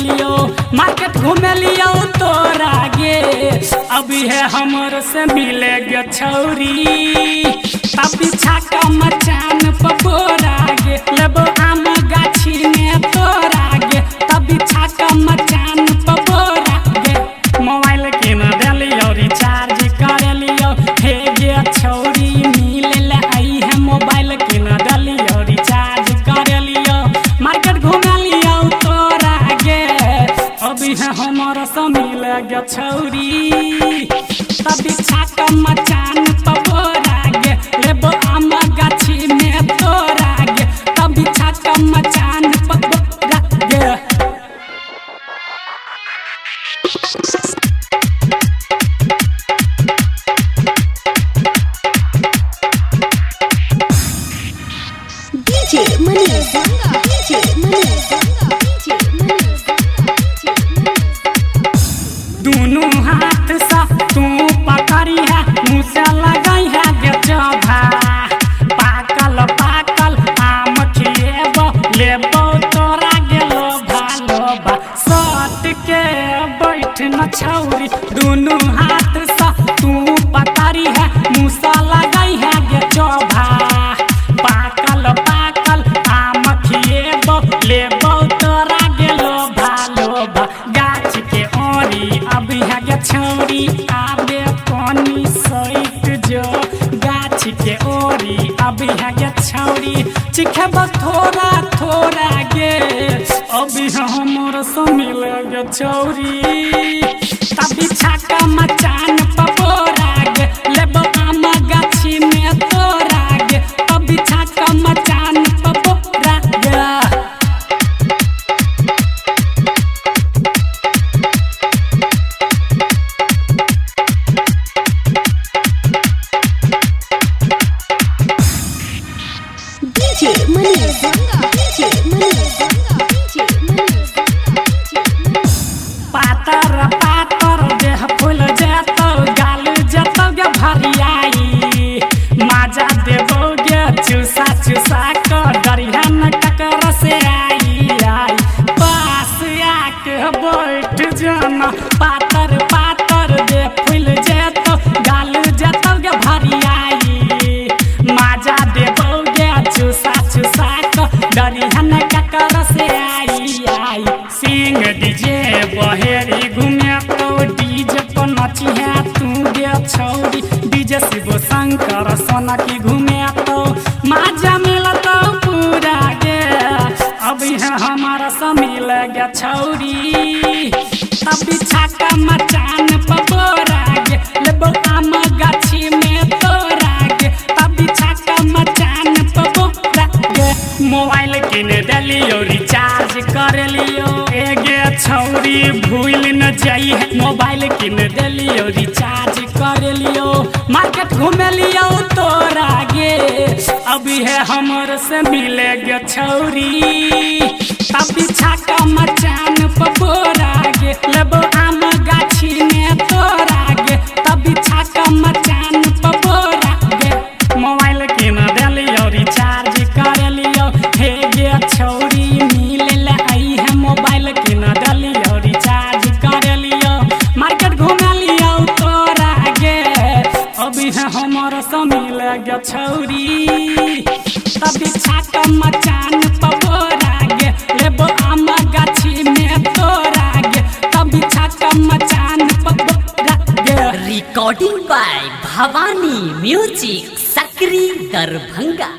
लियो मार्केट घूमे लियो तोरा गे अभी है हमर से मिले गे छौरी तभी छाका मचान पपोरा गे लेबो आम गाछी में तोरा गे तभी छाका मचान पपोरा गे मोबाइल किन देलियो रिचार्ज कर लियो हे गे छौरी मिले ले आई है मोबाइल किन देलियो रिचार्ज कर लियो मार्केट घूमे लियो तोरा गे अभी है हमर से मिले गे छौरी तभी छाका मचान पपोरा गे लेबो आम गाछी में तोरा गे तभी छाका मचान पपोरा गे DJ Manish Ganga, DJ Manish Ganga, DJ Manish Ganga, दोनों हाथ सा तू पकड़ी है मुँह से लगाई है गे चौभा पाकल पाकल आम खिएबो लेबो तोरा गे लोभा लोभा सट के बैठ न छौरी दोनों हाथ सा तू पकड़ी है मुँह से लगाई है गे चौभा पाकल पाकल आम खिएबो लेबो तोरा गे लोभा लोभा गाछ के ओरी अभी है गे छौरी आबे पानी सैत जो गाछ के ओरी अभी है गे छौरी चिखेब थोड़ा थोड़ा गे अभी है हमर से मिले गे छौरी तभी छाका मचान पपोरा गे लेबो आम गाछी में तोरा गे तभी छाका मचान पपोरा गे DJ Manish Ganga, DJ Manish Ganga, DJ Manish Ganga, DJ Manish पातर पातर देह फूल जेतो गाल जेतो गे भरियाई माजा देबो गे चूसा चूसा क डरिहन ककर से आई आई पास आके बैठ जाना पातर पातर देह फूल जेतो गाल जेतो गे भरियाई माजा देबो गे चूसा चूसा क डरिहन ककर से आई आई सिंह डीजे बहेरी घूमे तो डीजे पर नची है तू गे छौरी डीजे शिव शंकर सोना की घूमे तो माजा मिला तो पूरा गे अभी है हमारा से मिल गे छौरी तभी छाका मचान पपोरा गे लेबो आम गाछी में तोरा गे तभी छाका मचान पपोरा गे मोबाइल किन देलियो रिचार्ज कर लियो ए गे छौरी भूल न जाई है मोबाइल किन देलियो रिचार्ज कर लियो मार्केट घूमे लियो तोरा गे अभी है हमर से मिले गे छौरी तभी छाका मचान पपोरा गे लेबो आम गाछी में तोरा गे तभी छाका मचान पपोरा गे मोबाइल किन देलियो रिचार्ज कर लियो हे गे छौरी मिले ले आई है मोबाइल किन देलियो रिचार्ज कर लियो मार्केट घूमे लियो तोरा गे अभी है हमर से मिले गे छौरी तभी छाका मचान पपोरा गे लेबो आम गाछी में तोरा गे तभी छाका मचान पपोरा गे recording by Bhavani music Sakri Darbhanga.